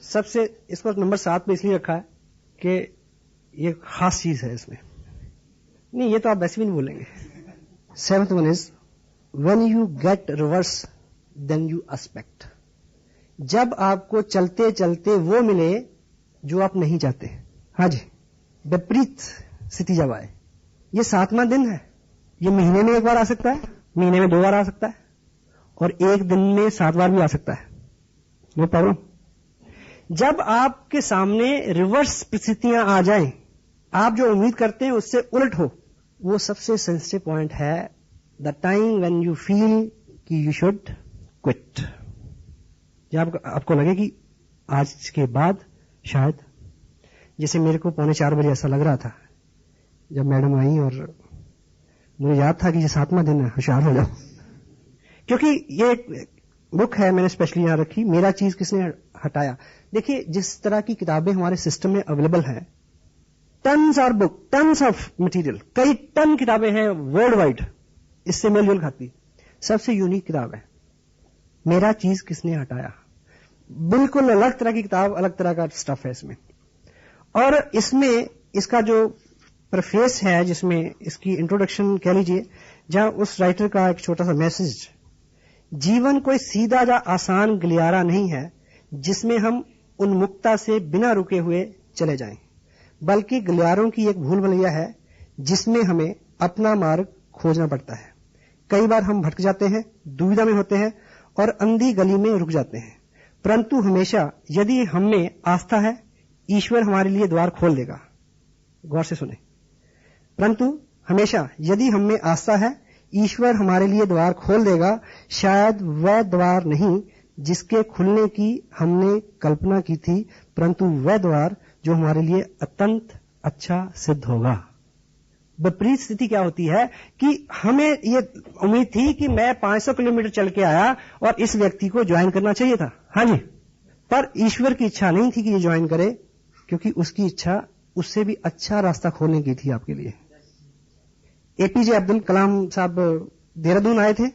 सबसे इसको नंबर 7 पे इसलिए रखा है कि ये खास चीज है इसमें। नहीं, ये तो आप वैसे भी नहीं बोलेंगे। 7th one is when you get reverse then you expect. जब आपको चलते चलते वो मिले जो आप नहीं चाहते। हाँ जी, विपरीत स्थिति जब आए। ये 7वां दिन है। ये महीने में एक बार आ सकता है, महीने में 2 बार आ सकता है, और एक दिन में 7 बार भी आ सकता है। No problem. जब आपके सामने रिवर्स परिस्थितियां आ जाएं, आप जो उम्मीद करते हैं उससे उलट हो, वो सबसे सेंसिटिव पॉइंट है। The time when you feel कि यू शुड क्विट। जब आपको लगे कि आज के बाद शायद, जैसे मेरे को 3:45 बजे ऐसा लग रहा था जब मैडम आई, और मुझे याद था कि ये 7वां दिन है, होशियार हो जाओ। क्योंकि ये बुक है, मैंने स्पेशली यहां रखी, मेरा चीज किसने हटाया। देखिए, जिस तरह की किताबें हमारे सिस्टम में अवेलेबल हैं, टन्स और बुक, टन्स ऑफ मटेरियल, कई टन किताबें हैं वर्ल्ड वाइड, इससे मेल खाती। सबसे यूनिक किताब है मेरा चीज किसने हटाया। बिल्कुल अलग तरह की किताब, अलग तरह का स्टफ है इसमें। और इसमें इसका जो प्रेफेस है, जिसमें इसकी इंट्रोडक्शन कह लीजिए, जहां उस राइटर का एक छोटा सा मैसेज, जीवन कोई सीधा या आसान गलियारा नहीं है जिसमें हम उन्मुक्ता से बिना रुके हुए चले जाएं, बल्कि गलियारों की एक भूल भुलैया है जिसमें हमें अपना मार्ग खोजना पड़ता है। कई बार हम भटक जाते हैं, दुविधा में होते हैं और अंधी गली में रुक जाते हैं, परंतु हमेशा यदि हमें आस्था है, ईश्वर हमारे लिए द्वार खोल देगा। गौर से सुने। परंतु हमेशा यदि हमें आस्था है, ईश्वर हमारे लिए द्वार खोल देगा। शायद वह द्वार नहीं जिसके खुलने की हमने कल्पना की थी, परंतु वह द्वार जो हमारे लिए अत्यंत अच्छा सिद्ध होगा। विपरीत स्थिति क्या होती है कि हमें ये उम्मीद थी कि मैं 500 किलोमीटर चल के आया और इस व्यक्ति को ज्वाइन करना चाहिए था। हाँ जी, पर ईश्वर की इच्छा नहीं थी कि ये ज्वाइन करे, क्योंकि उसकी इच्छा उससे भी अच्छा रास्ता खोलने की थी आपके लिए। एपीजे अब्दुल कलाम साहब देहरादून आए थे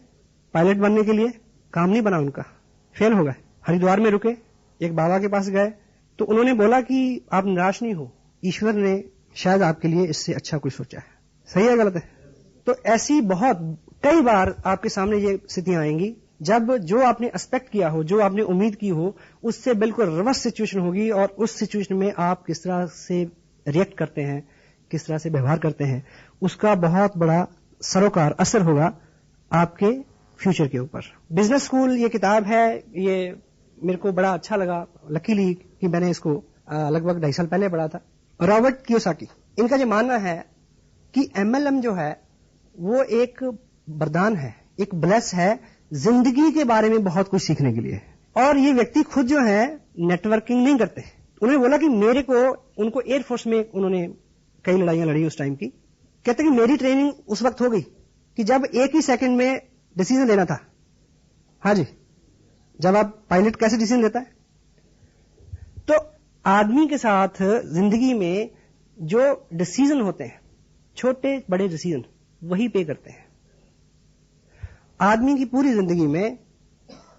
पायलट बनने के लिए, काम नहीं बना उनका, फेल हो गए। हरिद्वार में रुके, एक बाबा के पास गए तो उन्होंने बोला कि आप निराश नहीं हो, ईश्वर ने शायद आपके लिए इससे अच्छा कुछ सोचा है। सही है, गलत है? तो ऐसी बहुत कई बार आपके सामने ये स्थितियां आएंगी जब जो आपने एक्सपेक्ट किया हो, जो आपने उम्मीद की हो, उससे बिल्कुल रिवर्स सिचुएशन होगी, और उस सिचुएशन में आप किस तरह से रिएक्ट करते हैं, किस तरह से व्यवहार करते हैं, उसका बहुत बड़ा सरोकार असर होगा आपके फ्यूचर के ऊपर। बिजनेस स्कूल ये किताब है, ये मेरे को बड़ा अच्छा लगा, लकीली कि मैंने इसको लगभग 2.5 साल पहले पढ़ा था। रॉबर्ट कियोसाकी, इनका जो मानना है कि एमएलएम जो है वो एक वरदान है, एक ब्लेस है जिंदगी के बारे में बहुत कुछ सीखने के लिए। और ये व्यक्ति खुद जो है नेटवर्किंग नहीं करते। उन्होंने बोला कि मेरे को, उनको एयरफोर्स में उन्होंने कई लड़ाइयां लड़ी उस टाइम की, कहते कि मेरी ट्रेनिंग उस वक्त हो गई कि जब एक ही सेकंड में डिसीजन लेना था। हाँ जी, जब आप पायलट कैसे डिसीजन लेता है, तो आदमी के साथ जिंदगी में जो डिसीजन होते हैं, छोटे बड़े डिसीजन, वही पे करते हैं। आदमी की पूरी जिंदगी में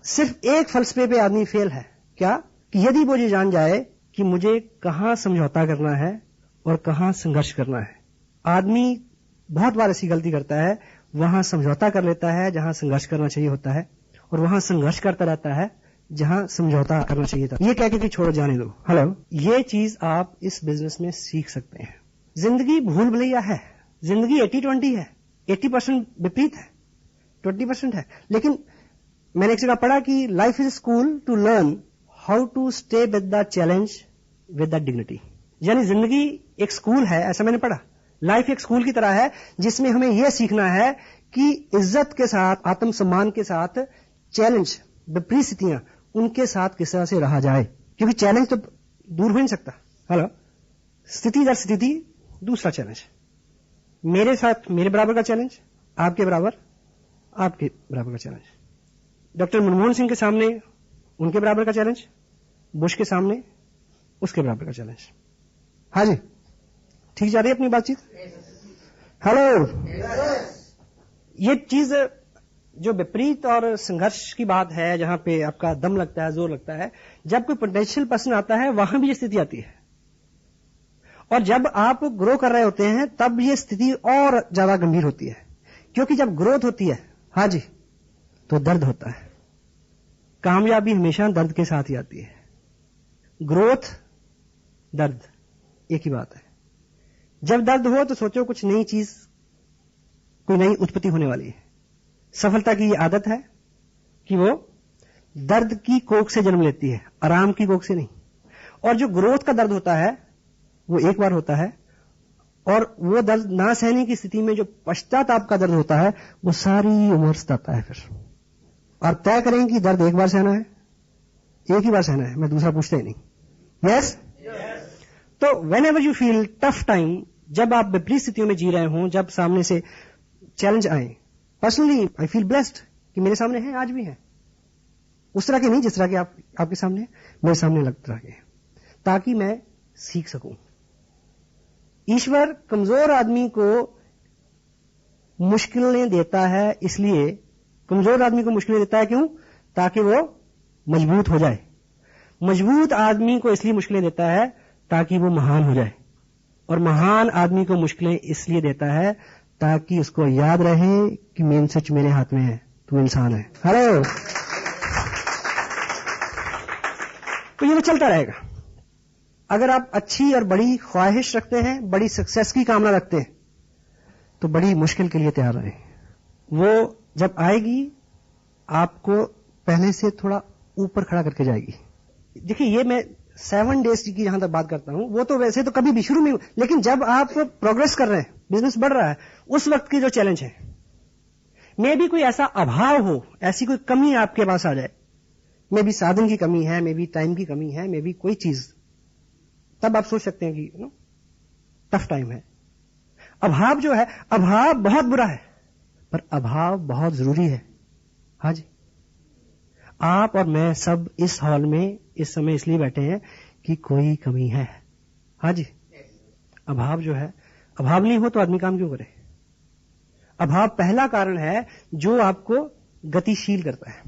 सिर्फ एक फलसफे पे आदमी फेल है, क्या? कि यदि वो ये जान जाए कि मुझे कहां समझौता करना है और कहां संघर्ष करना है। आदमी बहुत बार ऐसी गलती करता है, वहां समझौता कर लेता है जहां संघर्ष करना चाहिए होता है, और वहां संघर्ष करता रहता है जहां समझौता करना चाहिए था। ये कह के कि छोड़ो, जाने दो। हेलो, ये चीज आप इस बिजनेस में सीख सकते हैं। जिंदगी भूल भुलैया है, जिंदगी 80-20 है, 80% विपरीत है, 20% है। लेकिन मैंने एक जगह पढ़ा कि life is school to learn how to stay with the challenge with the dignity. यानी जिंदगी एक स्कूल है, ऐसा मैंने पढ़ा। लाइफ एक स्कूल की तरह है जिसमें हमें यह सीखना है कि इज्जत के साथ, आत्मसम्मान के साथ, चैलेंज, विपरीत स्थितियां, उनके साथ किस तरह से रहा जाए, क्योंकि चैलेंज तो दूर हो नहीं सकता। हेलो, स्थिति दर स्थिति दूसरा चैलेंज, मेरे साथ मेरे बराबर का चैलेंज, आपके बराबर आपके बराबर का चैलेंज, डॉक्टर मनमोहन सिंह के सामने उनके बराबर का चैलेंज, बुश के सामने उसके बराबर का चैलेंज। हाँ जी, ठीक जा रही है अपनी बातचीत? हेलो, ये चीज जो विपरीत और संघर्ष की बात है, जहां पे आपका दम लगता है, जोर लगता है, जब कोई पोटेंशियल पर्सन आता है वहां भी ये स्थिति आती है। और जब आप ग्रो कर रहे होते हैं तब ये स्थिति और ज्यादा गंभीर होती है, क्योंकि जब ग्रोथ होती है, हाँ जी, तो दर्द होता है। कामयाबी हमेशा दर्द के साथ ही आती है। ग्रोथ, दर्द, एक ही बात है। जब दर्द हो तो सोचो कुछ नई चीज, कोई नई उत्पत्ति होने वाली है। सफलता की ये आदत है कि वो दर्द की कोख से जन्म लेती है, आराम की कोख से नहीं। और जो ग्रोथ का दर्द होता है वो एक बार होता है, और वो दर्द ना सहने की स्थिति में जो पश्चाताप का दर्द होता है वो सारी उम्र सताता है। फिर और तय करें कि दर्द एक बार सहना है, एक ही बार सहना है, मैं दूसरा पूछता ही नहीं। यस? तो when ever you feel tough time, जब आप विपरीत स्थितियों में जी रहे हों, जब सामने से चैलेंज आए, पर्सनली आई फील ब्लेस्ड कि मेरे सामने है, आज भी है। उस तरह के नहीं जिस तरह के आपके सामने है, मेरे सामने अलग तरह के, ताकि मैं सीख सकूं। ईश्वर कमजोर आदमी को मुश्किलें देता है, इसलिए कमजोर आदमी को मुश्किलें देता है। क्यों? ताकि वो मजबूत हो जाए। मजबूत आदमी को इसलिए मुश्किलें देता है ताकि वो महान हो जाए। और महान आदमी को मुश्किलें इसलिए देता है ताकि उसको याद रहे कि मेन स्विच मेरे हाथ में है, तू इंसान है। हेलो। तो ये तो चलता रहेगा। अगर आप अच्छी और बड़ी ख्वाहिश रखते हैं, बड़ी सक्सेस की कामना रखते हैं, तो बड़ी मुश्किल के लिए तैयार रहें। वो जब आएगी आपको पहले से थोड़ा ऊपर खड़ा करके जाएगी। देखिए, ये मैं 7 डेज की जहां तक बात करता हूं, वो तो वैसे तो कभी भी शुरू में, लेकिन जब आप प्रोग्रेस कर रहे हैं, बिजनेस बढ़ रहा है, उस वक्त की जो चैलेंज है, मे भी कोई ऐसा अभाव हो, ऐसी कोई कमी आपके पास आ जाए, मे भी साधन की कमी है, मे भी टाइम की कमी है, मे भी कोई चीज, तब आप सोच सकते हैं कि टफ टाइम है। अभाव जो है, अभाव बहुत बुरा है, पर अभाव बहुत जरूरी है। हाँ जी, आप और मैं सब इस हॉल में इस समय इसलिए बैठे हैं कि कोई कमी है। हाँ जी, अभाव जो है, अभाव नहीं हो तो आदमी काम क्यों करे? अभाव पहला कारण है जो आपको गतिशील करता है।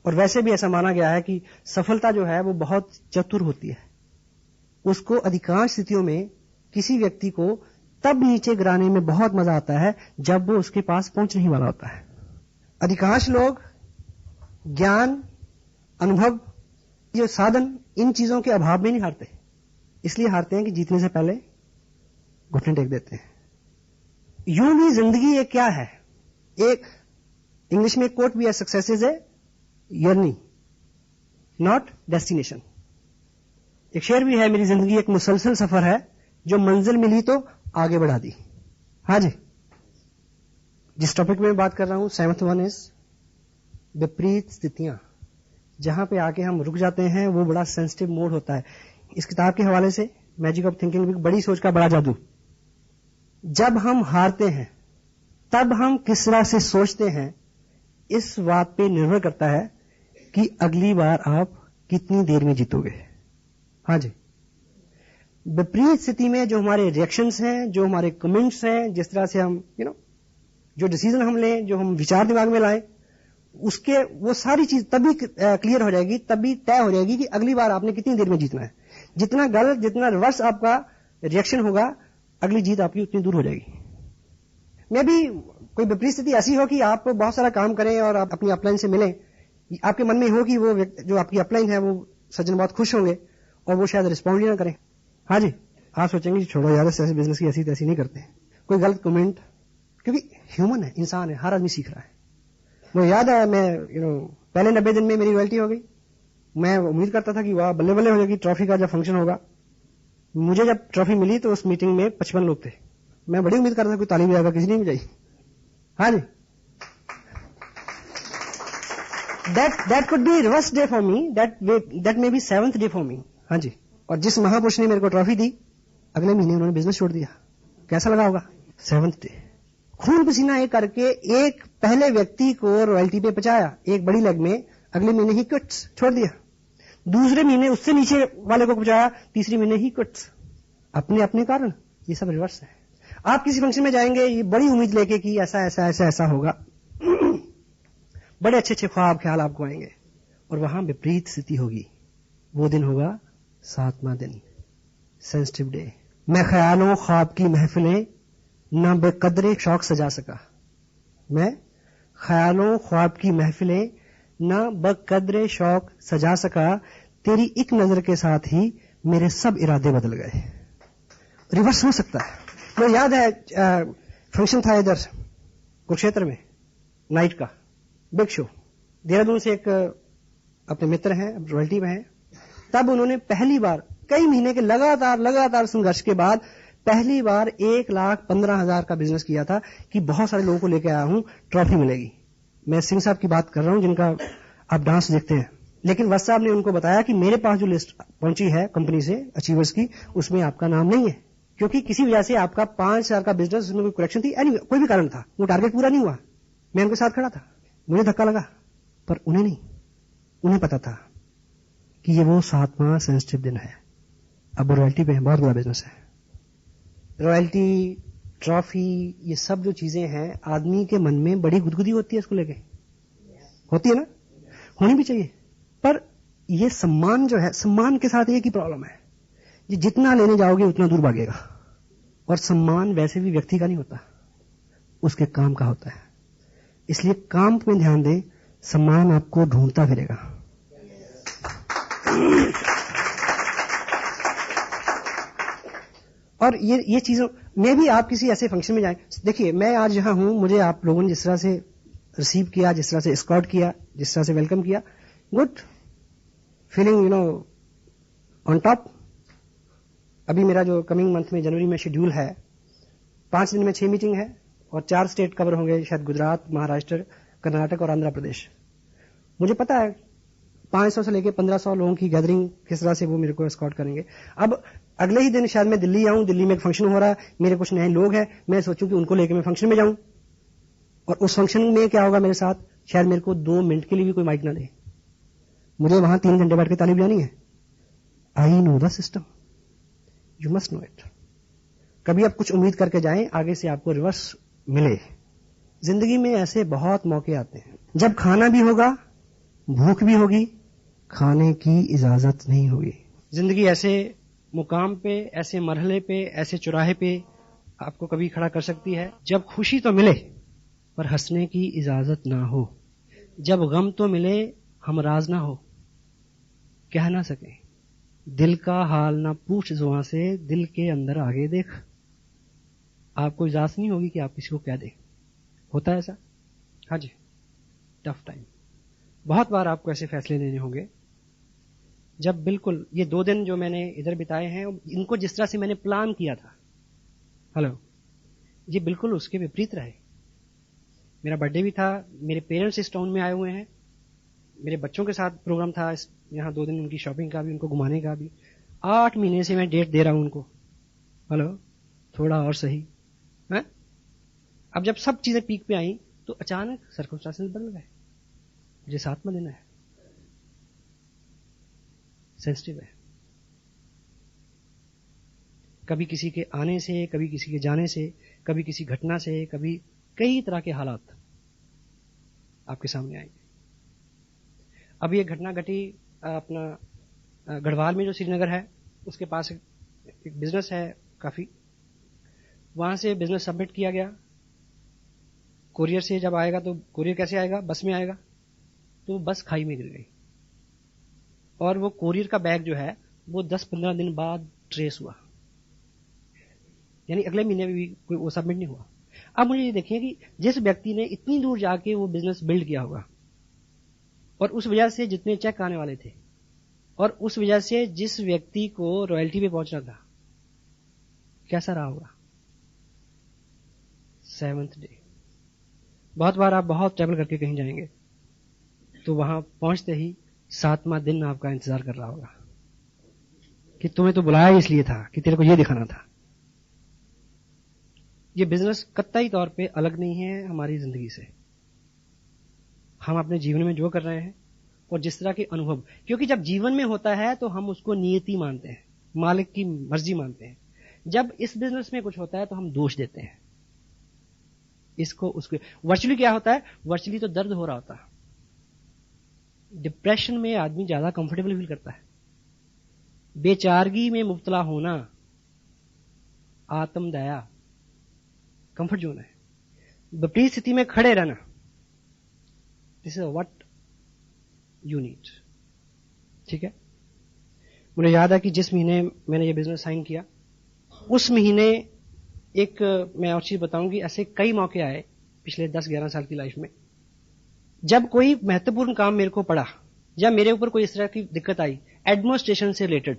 और वैसे भी ऐसा माना गया है कि सफलता जो है वो बहुत चतुर होती है। उसको अधिकांश स्थितियों में किसी व्यक्ति को तब नीचे गिराने में बहुत मजा आता है जब वो उसके पास पहुंच नहीं वाला होता है। अधिकांश लोग ज्ञान, अनुभव, ये साधन, इन चीजों के अभाव में नहीं हारते, इसलिए हारते हैं कि जीतने से पहले घुटने टेक देते हैं। यूं भी जिंदगी एक क्या है, एक इंग्लिश में कोट भी है, success is a journey not destination. एक शेर भी है, मेरी जिंदगी एक मुसलसल सफर है, जो मंजिल मिली तो आगे बढ़ा दी। हाँ जी, जिस टॉपिक में बात कर रहा हूं, 7th वन इज विपरीत स्थितियां। जहां पे आके हम रुक जाते हैं वो बड़ा सेंसिटिव मोड होता है। इस किताब के हवाले से मैजिक ऑफ थिंकिंग, बड़ी सोच का बड़ा जादू। जब हम हारते हैं तब हम किस तरह से सोचते हैं, इस बात पे निर्भर करता है कि अगली बार आप कितनी देर में जीतोगे। हाँ जी, विपरीत स्थिति में जो हमारे रिएक्शंस हैं, जो हमारे कमेंट्स हैं, जिस तरह से हम जो डिसीजन हम लें, जो हम विचार दिमाग में लाएं, उसके वो सारी चीज तभी क्लियर हो जाएगी, तभी तय हो जाएगी कि अगली बार आपने कितनी देर में जीतना है। जितना गलत, जितना रिवर्स आपका रिएक्शन होगा, अगली जीत आपकी उतनी दूर हो जाएगी। मे भी कोई विपरीत स्थिति ऐसी हो कि आप बहुत सारा काम करें और आप अपनी अपलाइन से मिलें, आपके मन में हो कि वो जो आपकी अपलाइन है वो सज्जन बहुत खुश होंगे और वो शायद रिस्पॉन्ड ही ना करें। हाँ जी, आप सोचेंगे छोड़ो यार, ऐसे बिजनेस की ऐसी तैसी नहीं करते। कोई गलत कमेंट, क्योंकि ह्यूमन है, इंसान है, हर आदमी सीख रहा है। मुझे याद है, मैं पहले 90 दिन में मेरी रॉयल्टी हो गई। मैं उम्मीद करता था कि वाह बल्ले बल्ले हो जाएगी, ट्रॉफी का जब फंक्शन होगा। मुझे जब ट्रॉफी मिली तो उस मीटिंग में 55 लोग थे। मैं बड़ी उम्मीद करता था कोई ताली बजाएगा, किसी ने नहीं बजाई। हाँ जी, that could be reverse day for me, that may be 7th day for me। हाँ जी, और जिस महापुरुष ने मेरे को ट्रॉफी दी, अगले महीने उन्होंने बिजनेस छोड़ दिया। कैसा लगा होगा? 7th day. खून पसीना एक करके एक पहले व्यक्ति को रॉयल्टी पे पहुंचाया, एक बड़ी लेग में, अगले महीने ही क्विट्स, छोड़ दिया। दूसरे महीने उससे नीचे वाले को पहुंचाया, तीसरे महीने ही क्विट्स। अपने अपने कारण ये सब रिवर्स है। आप किसी फंक्शन में जाएंगे ये बड़ी उम्मीद लेके कि ऐसा ऐसा ऐसा ऐसा होगा, बड़े अच्छे अच्छे ख्वाब ख्याल आपको आएंगे, और वहां विपरीत स्थिति होगी। वो दिन होगा 7वां दिन, सेंसिटिव डे। मैं ख्यालों ख्वाब की महफिलें न बेकदरे शौक सजा सका। मैं ख्यालों ख्वाब की महफिलें न बेकदरे शौक सजा सका, तेरी एक नजर के साथ ही मेरे सब इरादे बदल गए। रिवर्स हो सकता है। मुझे याद है फंक्शन था इधर कुरुक्षेत्र में, नाइट का बिग शो। देहरादून से एक अपने मित्र हैं, रॉयल्टी में हैं। तब उन्होंने पहली बार कई महीने के लगातार संघर्ष के बाद पहली बार 1,15,000 का बिजनेस किया था कि बहुत सारे लोगों को लेकर आया हूं, ट्रॉफी मिलेगी। मैं सिंह साहब की बात कर रहा हूं जिनका आप डांस देखते हैं। लेकिन वत्स साहब ने उनको बताया कि मेरे पास जो लिस्ट पहुंची है कंपनी से अचीवर्स की, उसमें आपका नाम नहीं है, क्योंकि किसी वजह से आपका 5,000 का बिजनेस, उसमें कोई करेक्शन थी, कोई भी कारण था, वो टारगेट पूरा नहीं हुआ। मैं उनके साथ खड़ा था, मुझे धक्का लगा, पर उन्हें नहीं। उन्हें पता था कि ये वो 7वां सेंसिटिव दिन है। अब रॉयल्टी पे है, बहुत बड़ा बिजनेस है। रॉयल्टी, ट्रॉफी, ये सब जो चीजें हैं, आदमी के मन में बड़ी गुदगुदी होती है इसको लेके, होती है ना, होनी भी चाहिए। पर ये सम्मान जो है, सम्मान के साथ एक ही प्रॉब्लम है, ये जितना लेने जाओगे उतना दूर भागेगा। और सम्मान वैसे भी व्यक्ति का नहीं होता, उसके काम का होता है। इसलिए काम पे ध्यान दें, सम्मान आपको ढूंढता फिरेगा। और ये चीजों में भी आप किसी ऐसे फंक्शन में जाएं। देखिए, मैं आज जहां हूं, मुझे आप लोगों ने जिस तरह से रिसीव किया, जिस तरह से एस्कॉर्ट किया, जिस तरह से वेलकम किया, गुड फीलिंग, ऑन टॉप। अभी मेरा जो कमिंग मंथ में जनवरी में शेड्यूल है, 5 दिन में 6 मीटिंग है और 4 स्टेट कवर होंगे, शायद गुजरात, महाराष्ट्र, कर्नाटक और आंध्र प्रदेश। मुझे पता है 500 से लेकर 1500 लोगों की गैदरिंग किस तरह से वो मेरे को एस्कॉर्ट करेंगे। अब अगले ही दिन शायद मैं दिल्ली आऊं, दिल्ली में एक फंक्शन हो रहा है, मेरे कुछ नए लोग हैं, मैं सोचूं कि उनको लेकर मैं फंक्शन में जाऊं, और उस फंक्शन में क्या होगा मेरे साथ, शायद मेरे को 2 मिनट के लिए भी कोई माइक ना दे, मुझे वहां 3 घंटे बैठ के ताली बजानी है। I know the system, you must know it. कभी आप कुछ उम्मीद करके जाएं, आगे से आपको रिवर्स मिले। जिंदगी में ऐसे बहुत मौके आते हैं जब खाना भी होगा, भूख भी होगी, खाने की इजाजत नहीं होगी। जिंदगी ऐसे मुकाम पे, ऐसे मरहले पे, ऐसे चौराहे पे आपको कभी खड़ा कर सकती है जब खुशी तो मिले पर हंसने की इजाजत ना हो, जब गम तो मिले हमराज ना हो, कह ना सके दिल का हाल ना पूछ जुबां से, दिल के अंदर आगे देख। आपको इजाजत नहीं होगी कि आप किसी को कह दे। होता है ऐसा? हाँ जी, टफ टाइम। बहुत बार आपको ऐसे फैसले लेने होंगे जब बिल्कुल ये 2 दिन जो मैंने इधर बिताए हैं, इनको जिस तरह से मैंने प्लान किया था, हेलो, ये बिल्कुल उसके विपरीत रहे। मेरा बर्थडे भी था, मेरे पेरेंट्स इस टाउन में आए हुए हैं, मेरे बच्चों के साथ प्रोग्राम था यहाँ 2 दिन, उनकी शॉपिंग का भी, उनको घुमाने का भी। 8 महीने से मैं डेट दे रहा हूं उनको, हेलो, थोड़ा और सही है। अब जब सब चीजें पीक पे आई तो अचानक सर्कमस्टेंसेस बदल गए। मुझे 7वां दिन है, सेंसिटिव है। कभी किसी के आने से, कभी किसी के जाने से, कभी किसी घटना से, कभी कई तरह के हालात आपके सामने आएंगे। अब ये घटना घटी अपना गढ़वाल में, जो श्रीनगर है, उसके पास एक बिजनेस है काफी, वहां से बिजनेस सबमिट किया गया। कोरियर से जब आएगा तो कोरियर कैसे आएगा, बस में आएगा, तो बस खाई में गिर गई और वो कोरियर का बैग जो है वो 10-15 दिन बाद ट्रेस हुआ, यानी अगले महीने में भी कोई वो सबमिट नहीं हुआ। अब मुझे ये देखिए कि जिस व्यक्ति ने इतनी दूर जाके वो बिजनेस बिल्ड किया होगा, और उस वजह से जितने चेक आने वाले थे, और उस वजह से जिस व्यक्ति को रॉयल्टी पे पहुंचना था, कैसा रहा होगा 7th डे। बहुत बार आप बहुत ट्रैवल करके कहीं जाएंगे तो वहां पहुंचते ही 7वां दिन आपका इंतजार कर रहा होगा कि तुम्हें तो बुलाया इसलिए था कि तेरे को ये दिखाना था। ये बिजनेस कतई तौर पे अलग नहीं है हमारी जिंदगी से। हम अपने जीवन में जो कर रहे हैं और जिस तरह के अनुभव, क्योंकि जब जीवन में होता है तो हम उसको नियति मानते हैं, मालिक की मर्जी मानते हैं। जब इस बिजनेस में कुछ होता है तो हम दोष देते हैं इसको उसको। वर्चुअली क्या होता है, वर्चुअली तो दर्द हो रहा होता है, डिप्रेशन में आदमी ज्यादा कंफर्टेबल फील करता है। बेचारगी में मुब्तला होना आत्मदया कंफर्ट जोन है। विपरीत स्थिति में खड़े रहना this is what you need. ठीक है, मुझे याद है कि जिस महीने मैंने ये बिजनेस साइन किया उस महीने एक मैं और चीज बताऊंगी, ऐसे कई मौके आए पिछले 10-11 साल की लाइफ में जब कोई महत्वपूर्ण काम मेरे को पड़ा या मेरे ऊपर कोई इस तरह की दिक्कत आई एडमिनिस्ट्रेशन से रिलेटेड।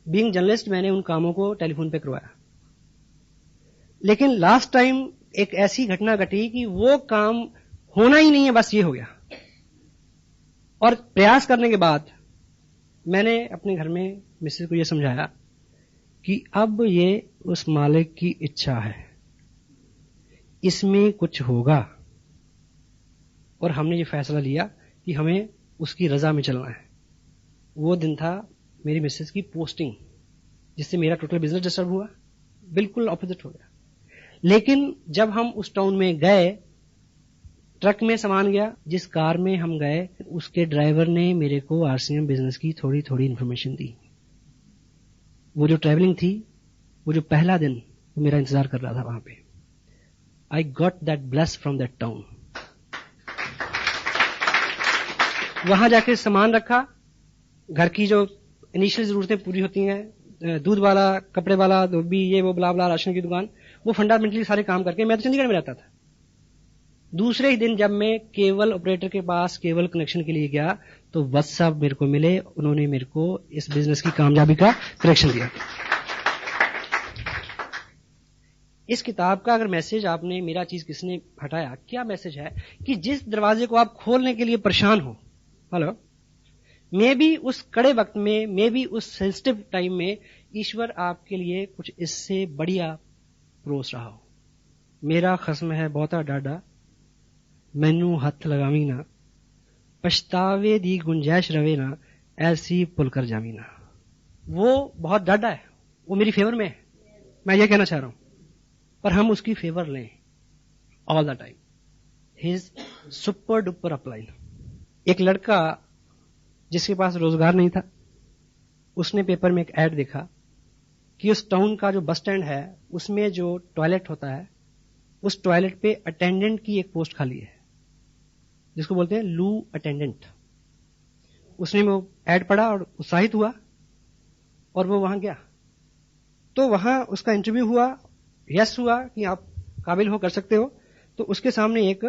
बीइंग जर्नलिस्ट मैंने उन कामों को टेलीफोन पे करवाया, लेकिन लास्ट टाइम एक ऐसी घटना घटी कि वो काम होना ही नहीं है, बस ये हो गया। और प्रयास करने के बाद मैंने अपने घर में मिसेज को ये समझाया कि अब ये उस मालिक की इच्छा है, इसमें कुछ होगा, और हमने ये फैसला लिया कि हमें उसकी रजा में चलना है। वो दिन था मेरी मिसेज की पोस्टिंग, जिससे मेरा टोटल बिजनेस डिस्टर्ब हुआ, बिल्कुल ऑपोजिट हो गया। लेकिन जब हम उस टाउन में गए, ट्रक में सामान गया, जिस कार में हम गए उसके ड्राइवर ने मेरे को आरसीएम बिजनेस की थोड़ी थोड़ी इंफॉर्मेशन दी। वो जो ट्रैवलिंग थी, वो जो पहला दिन वो मेरा इंतजार कर रहा था वहां पे। I got that bless from that town. वहां जाके सामान रखा, घर की जो इनिशियल जरूरतें पूरी होती हैं, दूध वाला, कपड़े वाला, धोबी, ये वो ब्ला ब्ला, राशन की दुकान, वो फंडामेंटली सारे काम करके मैं तो चंडीगढ़ में रहता था। दूसरे ही दिन जब मैं केबल ऑपरेटर के पास केबल कनेक्शन के लिए गया तो व्हाट्सएप मेरे को मिले, उन्होंने मेरे को इस बिजनेस की कामयाबी का कनेक्शन दिया। इस किताब का अगर मैसेज आपने मेरा चीज किसने हटाया, क्या मैसेज है कि जिस दरवाजे को आप खोलने के लिए परेशान हो, हेलो, मे बी उस कड़े वक्त में, मे बी उस सेंसिटिव टाइम में ईश्वर आपके लिए कुछ इससे बढ़िया परोस रहा हो। मेरा खस्म है बहुता डाडा, मैनू हथ लगावी ना, पछतावे दी गुंजाइश रवे ना, ऐसी पुल कर जावी ना। वो बहुत डाडा है, वो मेरी फेवर में है, मैं ये कहना चाह रहा हूं, पर हम उसकी फेवर लें all the time. His super duper upline. एक लड़का जिसके पास रोजगार नहीं था, उसने पेपर में एक ऐड देखा कि उस टाउन का जो बस स्टैंड है उसमें जो टॉयलेट होता है, उस टॉयलेट पे अटेंडेंट की एक पोस्ट खाली है, जिसको बोलते हैं लू अटेंडेंट। उसने वो ऐड पढ़ा और उत्साहित हुआ और वो वहां गया। तो वहां उसका इंटरव्यू हुआ, यस हुआ कि आप काबिल हो, कर सकते हो। तो उसके सामने एक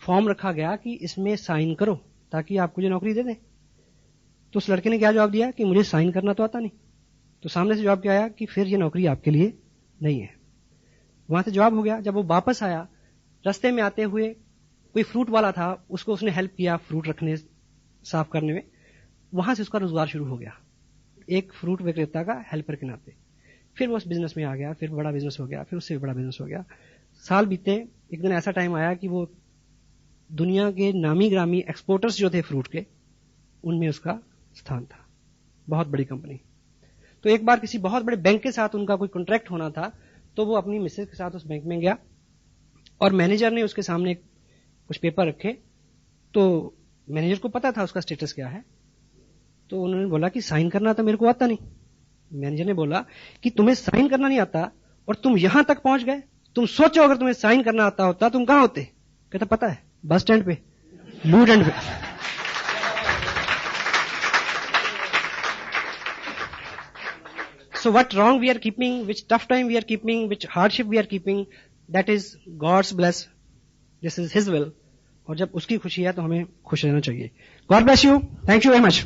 फॉर्म रखा गया कि इसमें साइन करो ताकि आपको जो नौकरी दे दें। तो उस लड़के ने क्या जवाब दिया कि मुझे साइन करना तो आता नहीं। तो सामने से जवाब क्या आया कि फिर ये नौकरी आपके लिए नहीं है। वहां से जवाब हो गया। जब वो वापस आया, रास्ते में आते हुए कोई फ्रूट वाला था, उसको उसने हेल्प किया फ्रूट रखने, साफ करने में। वहां से उसका रोजगार शुरू हो गया, एक फ्रूट विक्रेता का हेल्पर के नाते। फिर वो उस बिजनेस में आ गया, फिर बड़ा बिजनेस हो गया, फिर उससे बड़ा बिजनेस हो गया। साल बीते, एक दिन ऐसा टाइम आया कि वो दुनिया के नामी ग्रामी एक्सपोर्टर्स जो थे फ्रूट के, उनमें उसका स्थान था, बहुत बड़ी कंपनी। तो एक बार किसी बहुत बड़े बैंक के साथ उनका कोई कॉन्ट्रैक्ट होना था, तो वो अपनी मिसेज के साथ उस बैंक में गया और मैनेजर ने उसके सामने कुछ पेपर रखे। तो मैनेजर को पता था उसका स्टेटस क्या है, तो उन्होंने बोला कि साइन करना तो मेरे को आता नहीं। मैनेजर ने बोला कि तुम्हें साइन करना नहीं आता और तुम यहां तक पहुंच गए, तुम सोचो अगर तुम्हें साइन करना आता होता तुम कहां होते। कहता पता है, बस स्टैंड पे, लू एंड पे। So what wrong we are keeping, which tough time we are keeping, which hardship we are keeping, that is God's bless. This is His will. और जब उसकी खुशी है तो हमें खुश रहना चाहिए। God bless you. Thank you very much.